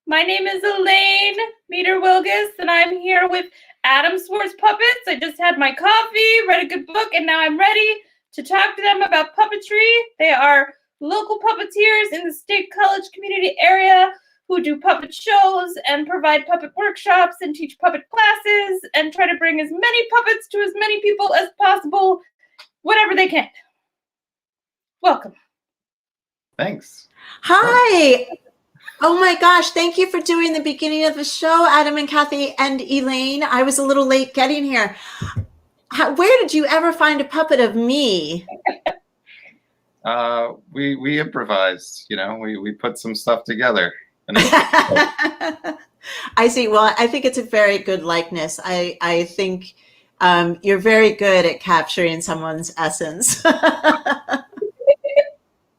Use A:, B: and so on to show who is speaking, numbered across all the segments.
A: My name is Elaine Meter-Wilgus, and I'm here with Adam Swartz Puppets. I just had my coffee, read a good book, and now I'm ready to talk to them about puppetry. They are local puppeteers in the State College community area who do puppet shows and provide puppet workshops and teach puppet classes and try to bring as many puppets to as many people as possible, whenever they can. Welcome.
B: Thanks.
C: Hi. Oh my gosh, thank you for doing the beginning of the show, Adam and Kathy and Elaine. I was a little late getting here. Where did you ever find a puppet of me?
B: We improvised, we put some stuff together.
C: I see. Well, I think it's a very good likeness. I think you're very good at capturing someone's essence.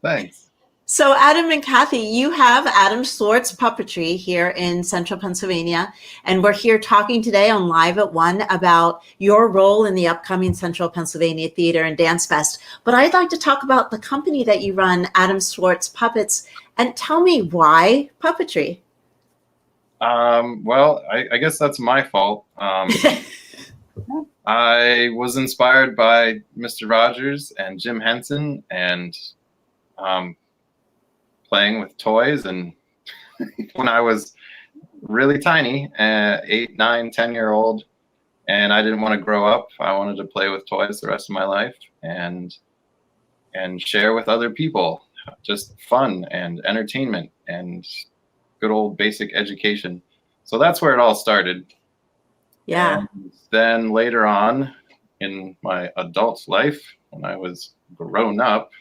B: Thanks.
C: So Adam and Kathy, you have Adam Swartz Puppetry here in Central Pennsylvania, and we're here talking today on Live at 1 about your role in the upcoming Central Pennsylvania Theater and Dance Fest. But I'd like to talk about the company that you run, Adam Swartz Puppets, and tell me why puppetry?
B: Well, I guess that's my fault. I was inspired by Mr. Rogers and Jim Henson and playing with toys, and when I was really tiny, 8, 9, 10-year-old, and I didn't want to grow up. I wanted to play with toys the rest of my life and share with other people, just fun and entertainment and good old basic education. So that's where it all started.
C: Yeah.
B: And then later on in my adult life, when I was grown up,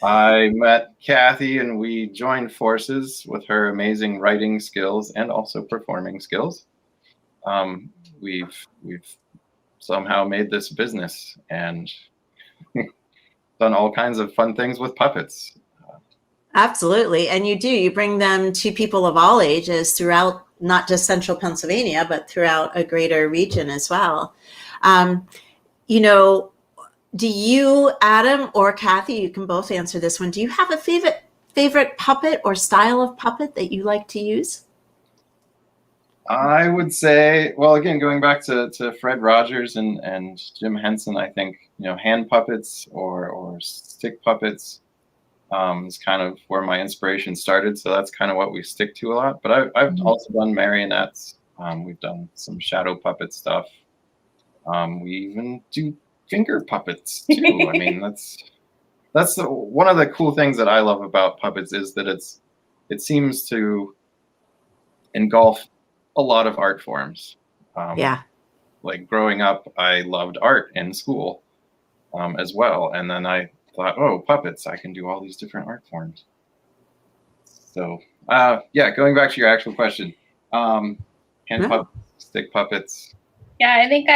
B: I met Kathy and we joined forces with her amazing writing skills and also performing skills. We've somehow made this business and done all kinds of fun things with puppets.
C: Absolutely. And you bring them to people of all ages throughout not just Central Pennsylvania, but throughout a greater region as well. Do you, Adam or Kathy, you can both answer this one. Do you have a favorite puppet or style of puppet that you like to use?
B: I would say, well, again, going back to Fred Rogers and Jim Henson, I think, hand puppets or stick puppets is kind of where my inspiration started. So that's kind of what we stick to a lot. But I've also done marionettes. We've done some shadow puppet stuff. We even do finger puppets too. I mean, that's one of the cool things that I love about puppets is that it seems to engulf a lot of art forms.
C: Yeah.
B: Like growing up, I loved art in school as well, and then I thought, oh, puppets, I can do all these different art forms. So yeah, going back to your actual question, hand puppets, stick puppets.
A: Yeah, I think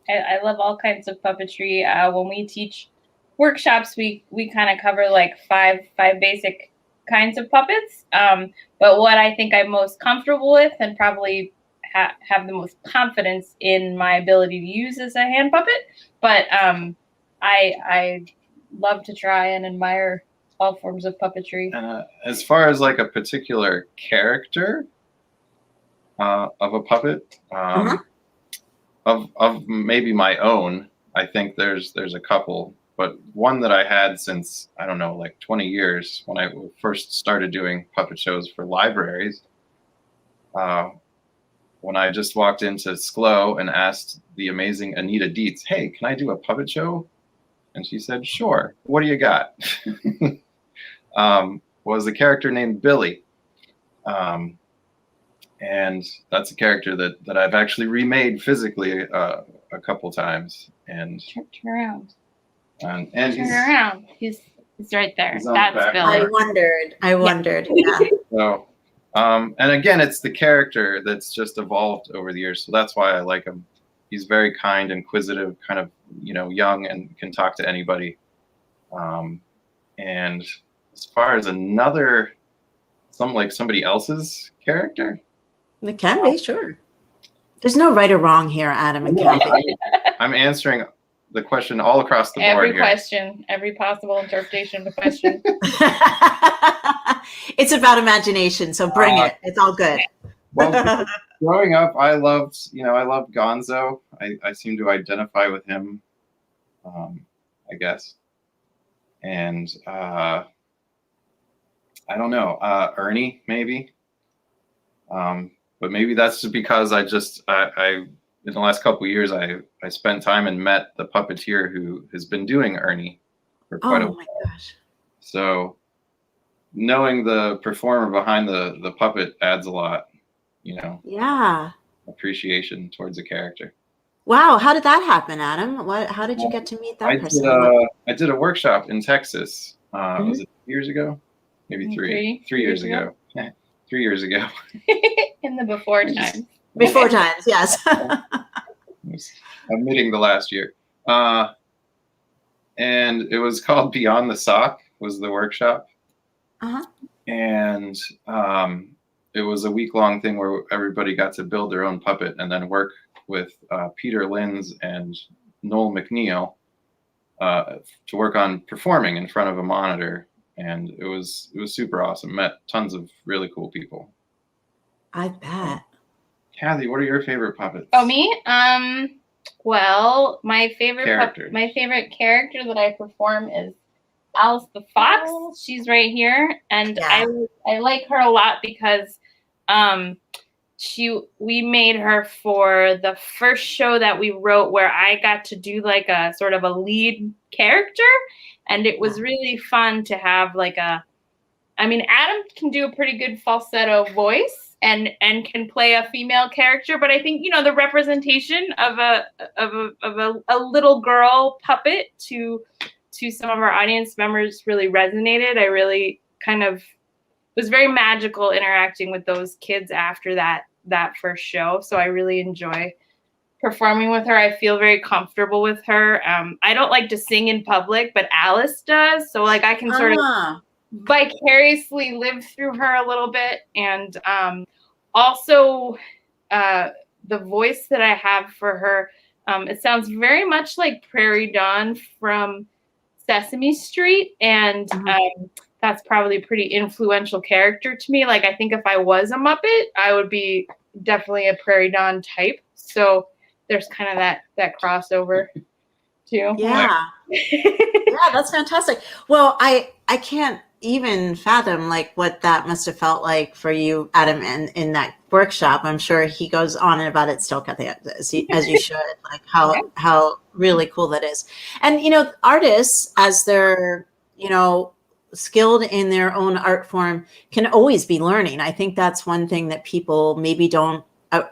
A: I love all kinds of puppetry. When we teach workshops, we kind of cover like five basic kinds of puppets. But what I think I'm most comfortable with and probably have the most confidence in my ability to use is a hand puppet. But I love to try and admire all forms of puppetry.
B: As far as like a particular character of a puppet, of maybe my own, I think there's a couple, but one that I had since, I don't know, like 20 years when I first started doing puppet shows for libraries. When I just walked into SCLO and asked the amazing Anita Dietz, hey, can I do a puppet show? And she said, sure. What do you got? Was a character named Billy. And that's a character that I've actually remade physically a couple times. And
A: turn around.
B: And
A: turn around. He's right there. That's Billy.
C: I wondered. Yeah.
B: So, and again, it's the character that's just evolved over the years. So that's why I like him. He's very kind, inquisitive, kind of, young and can talk to anybody. And as far as somebody else's character,
C: it can be, sure. There's no right or wrong here, Adam and Kathy.
B: I'm answering the question all across the board
A: Every
B: here.
A: question, every possible interpretation of the question.
C: It's about imagination, so bring it. It's all good.
B: Well, growing up, I loved Gonzo. I seem to identify with him, I guess. And I don't know, Ernie maybe. But maybe that's just because I in the last couple of years I spent time and met the puppeteer who has been doing Ernie for quite a while.
C: Oh my gosh.
B: So knowing the performer behind the puppet adds a lot,
C: Yeah.
B: appreciation towards the character.
C: Wow. How did that happen, Adam? How did you get to meet that person?
B: I did a workshop in Texas. Was it 2 years ago? Maybe three years ago. 3 years ago.
A: In the before times.
C: Before times, yes.
B: Omitting the last year. And it was called Beyond the Sock was the workshop.
C: Uh-huh.
B: And it was a week-long thing where everybody got to build their own puppet and then work with Peter Linz and Noel McNeil to work on performing in front of a monitor. And it was super awesome. Met tons of really cool people.
C: I bet.
B: Kathy, what are your favorite puppets?
A: Oh, me? Well, my favorite
B: Characters.
A: my favorite character that I perform is Alice the Fox. She's right here, and
C: Yeah.
A: I like her a lot because we made her for the first show that we wrote where I got to do like a sort of a lead character, and it was really fun to have Adam can do a pretty good falsetto voice and can play a female character, but I think the representation of a little girl puppet to some of our audience members really resonated. I really was very magical interacting with those kids after that first show. So I really enjoy performing with her. I feel very comfortable with her. I don't like to sing in public, but Alice does. So I can sort of vicariously live through her a little bit. And also the voice that I have for her, it sounds very much like Prairie Dawn from Sesame Street. And that's probably a pretty influential character to me. I think if I was a Muppet, I would be definitely a Prairie Dawn type. So there's kind of that crossover too.
C: Yeah. Yeah, that's fantastic. Well, I can't even fathom what that must have felt like for you, Adam, in that workshop. I'm sure he goes on and about it still, Kathy, as you should, how really cool that is. And, artists, as they're, skilled in their own art form, can always be learning. I think that's one thing that people maybe don't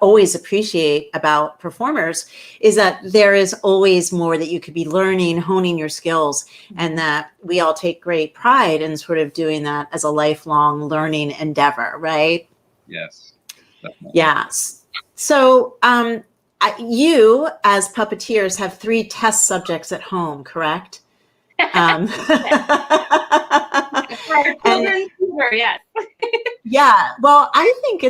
C: always appreciate about performers, is that there is always more that you could be learning, honing your skills, and that we all take great pride in sort of doing that as a lifelong learning endeavor, right?
B: Yes. Definitely.
C: Yes. So you, as puppeteers, have 3 test subjects at home, correct?
A: Yes.
C: Yeah. Well, I think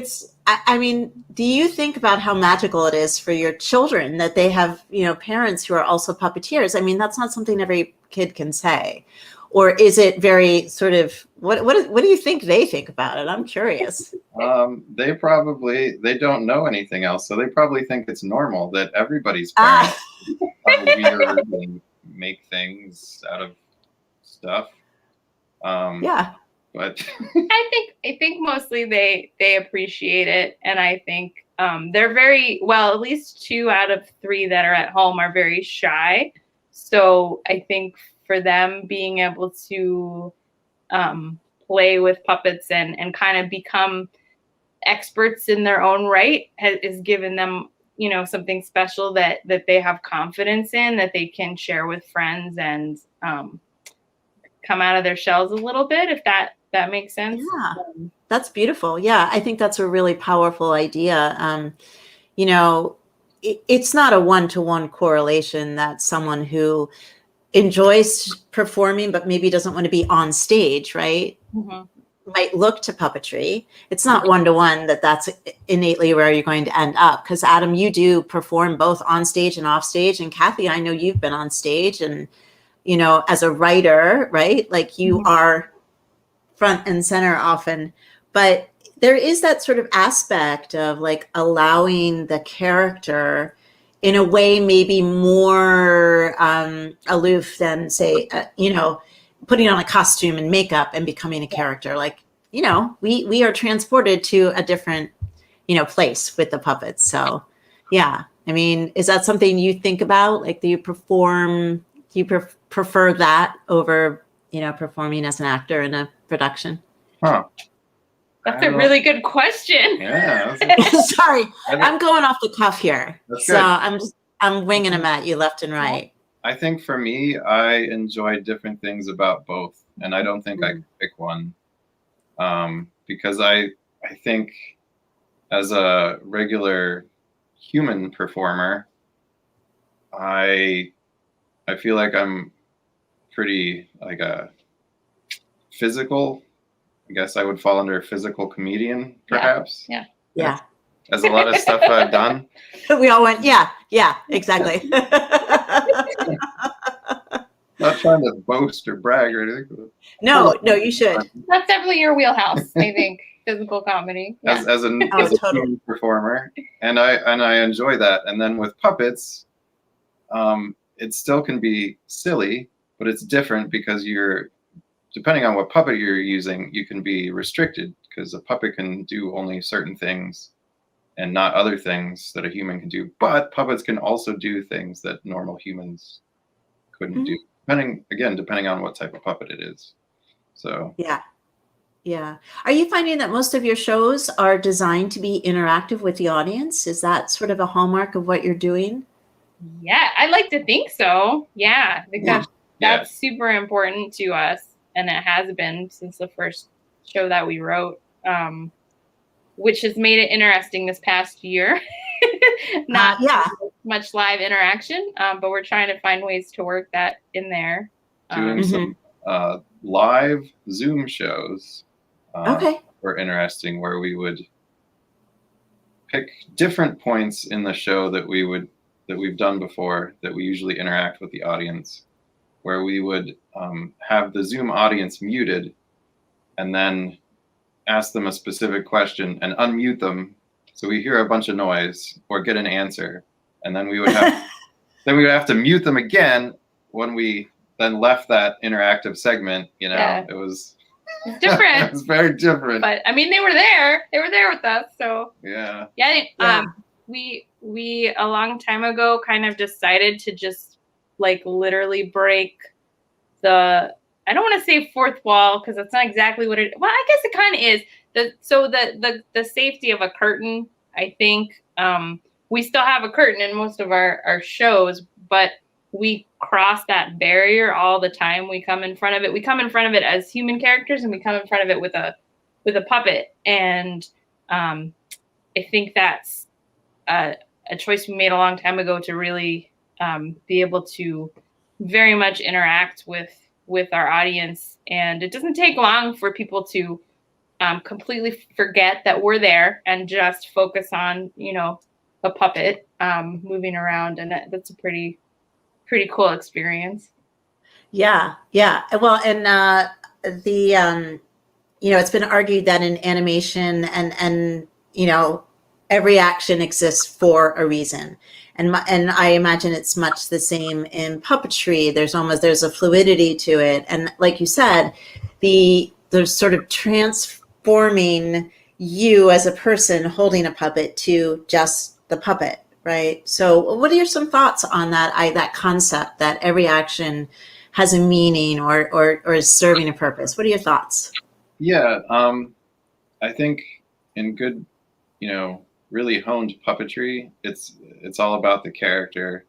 C: do you think about how magical it is for your children that they have, parents who are also puppeteers? That's not something every kid can say. Or is it very sort of, what do you think they think about it? I'm curious.
B: They don't know anything else. So they probably think it's normal that everybody's parents are weird and make things out of stuff.
C: Yeah.
B: But
A: I think mostly they appreciate it, and I think they're very well. At least 2 out of 3 that are at home are very shy. So I think for them, being able to play with puppets and kind of become experts in their own right has given them something special that they have confidence in, that they can share with friends and come out of their shells a little bit, if that makes sense.
C: Yeah, that's beautiful. Yeah, I think that's a really powerful idea. It's not a one-to-one correlation that someone who enjoys performing but maybe doesn't want to be on stage, right?
A: Mm-hmm.
C: Might look to puppetry. It's not one-to-one that's innately where you're going to end up. Because Adam, you do perform both on stage and off stage. And Kathy, I know you've been on stage and, as a writer, right? You are front and center often, but there is that sort of aspect of like allowing the character in a way maybe more aloof than say, putting on a costume and makeup and becoming a character. Like, we are transported to a different, place with the puppets. So yeah, I mean, is that something you think about? Like, do you prefer that over, performing as an actor in a production?
B: Huh.
A: That's a really good question.
B: Yeah.
C: Sorry, I'm going off the cuff here.
B: That's
C: so
B: good.
C: I'm winging them at you left and right.
B: I think for me, I enjoy different things about both, and I don't think I could pick one, because I think as a regular human performer, I feel like I'm pretty like a physical. I guess I would fall under a physical comedian, perhaps.
C: Yeah.
B: As a lot of stuff I've done.
C: We all went, yeah, exactly.
B: Not trying to boast or brag or anything.
C: No, you should.
A: That's definitely your wheelhouse, I think. Physical comedy. Yeah.
B: As a human performer, and I enjoy that. And then with puppets, it still can be silly, but it's different because depending on what puppet you're using, you can be restricted because a puppet can do only certain things and not other things that a human can do. But puppets can also do things that normal humans couldn't do, depending on what type of puppet it is. So
C: yeah. Are you finding that most of your shows are designed to be interactive with the audience? Is that sort of a hallmark of what you're doing?
A: Yeah, I like to think so. Yeah, because that's super important to us, and it has been since the first show that we wrote, which has made it interesting this past year. Not much live interaction, but we're trying to find ways to work that in there.
B: Doing some live Zoom shows were interesting, where we would pick different points in the show that we've done before that we usually interact with the audience, where we would have the Zoom audience muted and then ask them a specific question and unmute them so we hear a bunch of noise or get an answer, and then we would have to mute them again when we then left that interactive segment. It was different. It was very different.
A: But I mean, they were there with us. So
B: yeah.
A: We a long time ago kind of decided to just like literally break the, I don't want to say fourth wall because that's not exactly what it, well, I guess it kind of is. The safety of a curtain, I think, we still have a curtain in most of our shows, but we cross that barrier all the time. We come in front of it. We come in front of it as human characters, and we come in front of it with a puppet. And I think that's a choice we made a long time ago to really be able to very much interact with our audience. And it doesn't take long for people to completely forget that we're there and just focus on, a puppet moving around. And that's a pretty cool experience.
C: Yeah. Well, and it's been argued that in animation and every action exists for a reason. And I imagine it's much the same in puppetry. There's a fluidity to it. And like you said, there's sort of transforming you as a person holding a puppet to just the puppet, right? So what are some thoughts on that concept that every action has a meaning or is serving a purpose? What are your thoughts?
B: Yeah, I think in good, really honed puppetry, it's all about the character,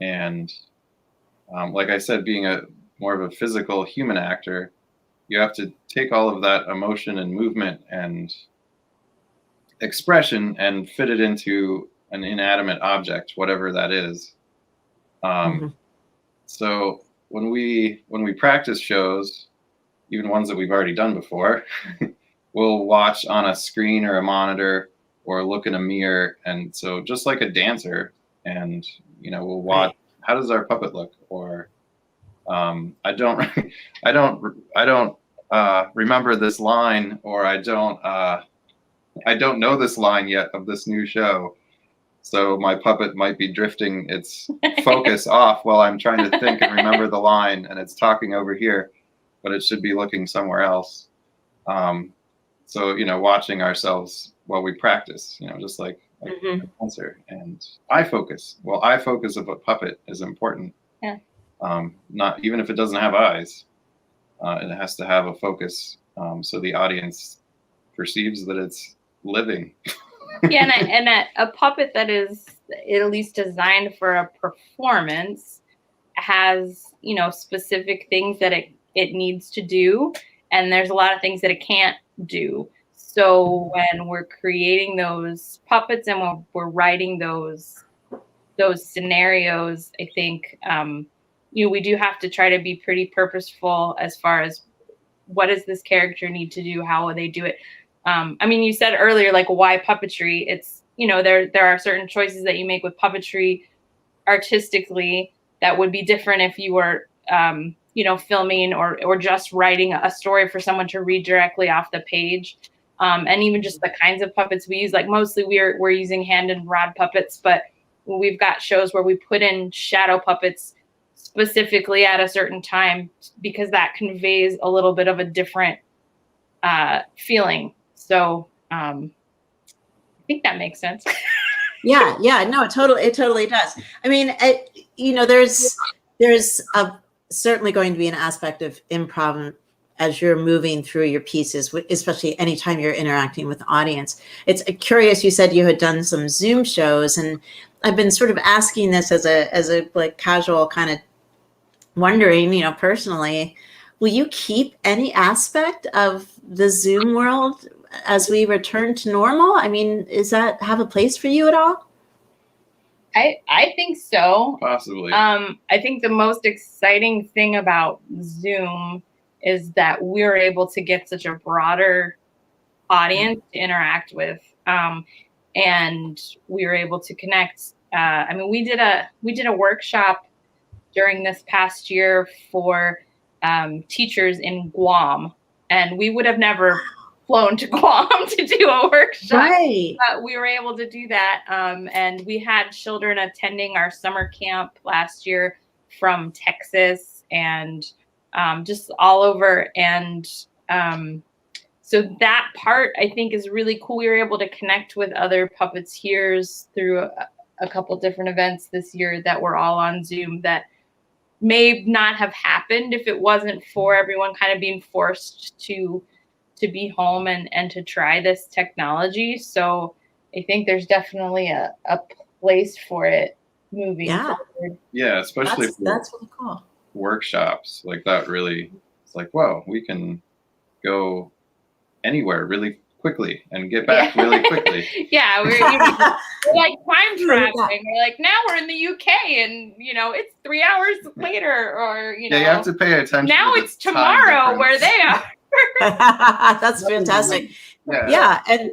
B: and like I said, being more of a physical human actor, you have to take all of that emotion and movement and expression and fit it into an inanimate object, whatever that is. So when we practice shows, even ones that we've already done before, we'll watch on a screen or a monitor or look in a mirror, and so just like a dancer, and we'll watch, how does our puppet look, or I don't remember this line, or I don't know this line yet of this new show. So my puppet might be drifting its focus off while I'm trying to think and remember the line, and it's talking over here, but it should be looking somewhere else. So, watching ourselves while we practice, just like a dancer. And eye focus. Well, eye focus of a puppet is important.
A: Yeah.
B: Not even if it doesn't have eyes, it has to have a focus, so the audience perceives that it's living.
A: Yeah, and a puppet that is at least designed for a performance has, specific things that it needs to do, and there's a lot of things that it can't do. So when we're creating those puppets and when we're writing those scenarios, I think we do have to try to be pretty purposeful as far as what does this character need to do, how will they do it. You said earlier, like, why puppetry? It's, there are certain choices that you make with puppetry artistically that would be different if you were, filming or just writing a story for someone to read directly off the page. And even just the kinds of puppets we use, like mostly we're using hand and rod puppets, but we've got shows where we put in shadow puppets specifically at a certain time because that conveys a little bit of a different feeling. So I think that makes sense.
C: Yeah, no, it totally does. There's certainly going to be an aspect of improv as you're moving through your pieces, especially anytime you're interacting with the audience. It's curious. You said you had done some Zoom shows, and I've been sort of asking this as a like casual kind of wondering, personally, will you keep any aspect of the Zoom world as we return to normal? Does that have a place for you at all?
A: I think so.
B: Possibly.
A: I think the most exciting thing about Zoom is that we're able to get such a broader audience to interact with. And we were able to connect. We did a workshop during this past year for teachers in Guam, and we would have never flown to Guam to do a workshop.
C: Right.
A: But we were able to do that. And we had children attending our summer camp last year from Texas and just all over. And so that part, I think, is really cool. We were able to connect with other puppeteers through a couple different events this year that were all on Zoom that may not have happened if it wasn't for everyone kind of being forced to be home and to try this technology. So I think there's definitely a place for it moving forward.
B: Yeah, especially
C: that's really cool.
B: Workshops like that. Really, it's like, whoa, we can go anywhere really quickly and get back really quickly.
A: Yeah, we're like time traveling. We're like, now we're in the UK and it's 3 hours later, or
B: yeah, you have to pay attention.
A: Now it's tomorrow where they are.
C: That's fantastic. Yeah, and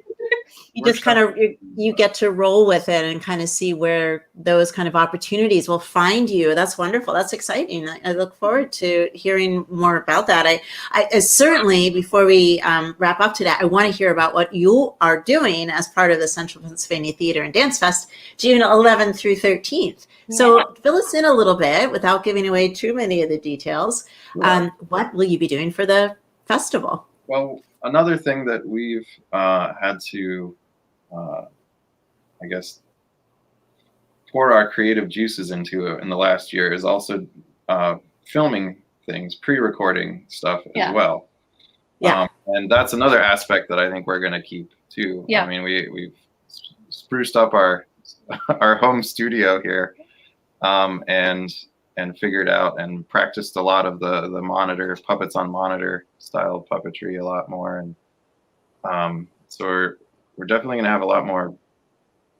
C: you just kind of you get to roll with it and kind of see where those kind of opportunities will find you. That's wonderful. That's exciting. I look forward to hearing more about that. I certainly, before we wrap up today, I want to hear about what you are doing as part of the Central Pennsylvania Theater and Dance Fest, June 11th through 13th. So fill us in a little bit without giving away too many of the details. What will you be doing for the festival?
B: Well, another thing that we've had to, I guess, pour our creative juices into in the last year is also filming things, pre-recording stuff as well.
C: Yeah.
B: And that's another aspect that I think we're going to keep too.
A: Yeah.
B: We've spruced up our home studio here, and figured out and practiced a lot of the monitor puppets on monitor style puppetry a lot more. And so we're definitely going to have a lot more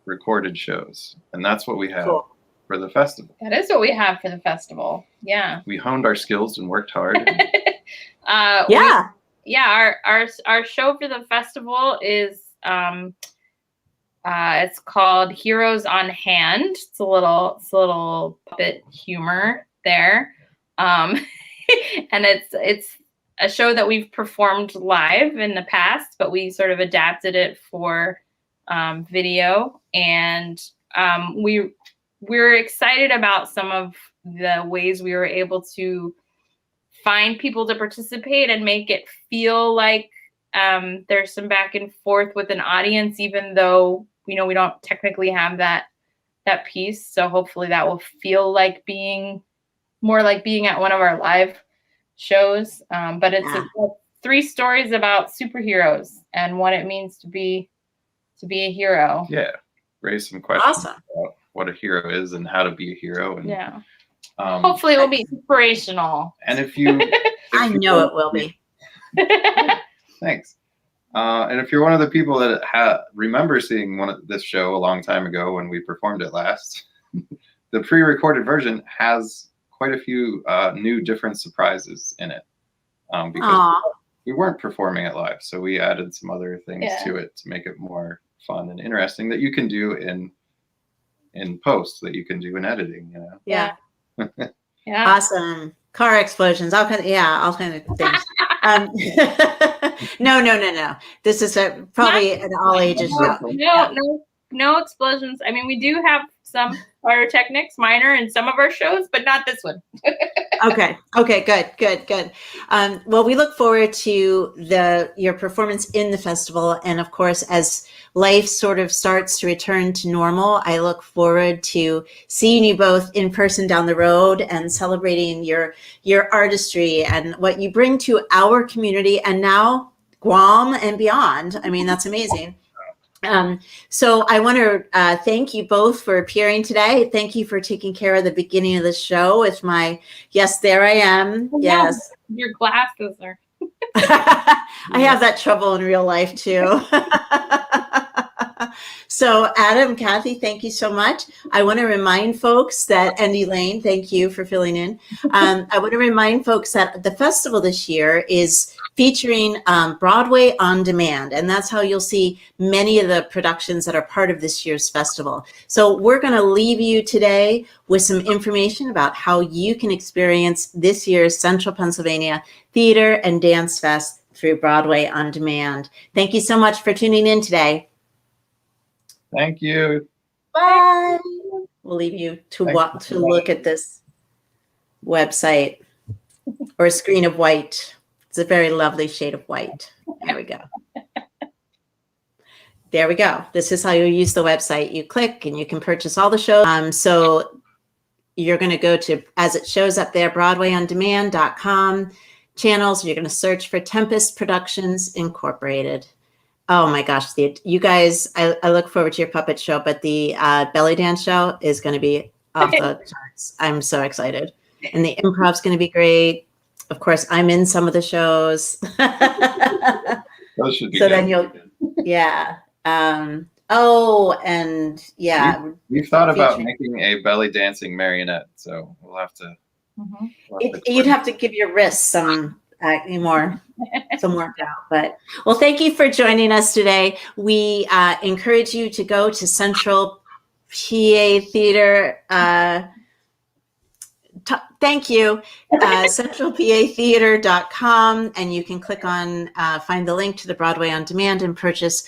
B: recorded shows. And that's what we have for the festival.
A: That is what we have for the festival. Yeah.
B: We honed our skills and worked hard.
C: Yeah.
A: Our show for the festival is, it's called Heroes on Hand. It's a little puppet humor there. And it's a show that we've performed live in the past, but we sort of adapted it for video. And we're excited about some of the ways we were able to find people to participate and make it feel like there's some back and forth with an audience, even though we don't technically have that piece. So hopefully that will feel like being more like being at one of our live shows. But it's 3 stories about superheroes and what it means to be a hero.
B: Yeah, raise some questions about what a hero is and how to be a hero. And
A: hopefully it will be inspirational.
B: And if you,
C: I know it will be.
B: Thanks. And if you're one of the people that remember seeing this show a long time ago when we performed it last, the pre-recorded version has quite a few new different surprises in it because we weren't performing it live. So we added some other things to it to make it more fun and interesting that you can do in post, that you can do in editing.
C: Yeah. Awesome. Car explosions, all kind of things. No. This is probably an all ages show.
A: No explosions. I mean, we do have some pyrotechnics, minor, in some of our shows, but not this one.
C: Okay, good. Well, we look forward to your performance in the festival, and of course, as life sort of starts to return to normal, I look forward to seeing you both in person down the road and celebrating your artistry and what you bring to our community and now Guam and beyond. I mean, that's amazing. So I want to thank you both for appearing today. Thank you for taking care of the beginning of the show with my, yes, there I am.
A: Oh,
C: yes.
A: Your glasses are.
C: I have that trouble in real life too. So Adam, Kathy, thank you so much. I want to remind folks that, and Elaine, thank you for filling in. I want to remind folks that the festival this year is featuring Broadway on Demand, and that's how you'll see many of the productions that are part of this year's festival. So we're going to leave you today with some information about how you can experience this year's Central Pennsylvania Theater and Dance Fest through Broadway on Demand. Thank you so much for tuning in today.
B: Thank you.
C: Bye. We'll leave you to look at this website or a screen of white. It's a very lovely shade of white. There we go. There we go. This is how you use the website. You click and you can purchase all the shows. So you're going to go to, as it shows up there, BroadwayOnDemand.com channels. You're going to search for Tempest Productions Incorporated. Oh my gosh, you guys, I look forward to your puppet show, but the belly dance show is going to be off the charts. I'm so excited. And the improv's going to be great. Of course, I'm in some of the shows.
B: Those should be
C: so
B: good.
C: Then you'll, yeah.
B: We've thought about making a belly dancing marionette, so we'll have to.
C: You'd have to give your wrists some more work out. But well, thank you for joining us today. We encourage you to go to Central PA Theater. Thank you, centralpatheater.com, and you can click on find the link to the Broadway on Demand and purchase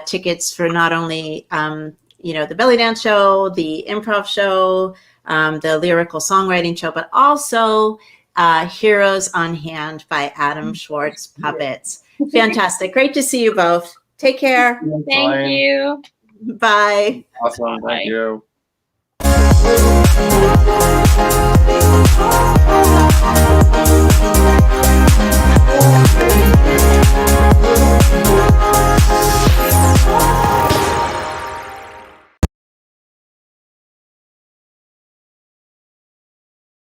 C: tickets for not only the belly dance show, the improv show, the lyrical songwriting show, but also Heroes on Hand by Adam Swartz Puppets. Fantastic. Great to see you both. Take care.
A: Thank you.
C: Bye.
B: Awesome.
A: Bye.
B: Thank you.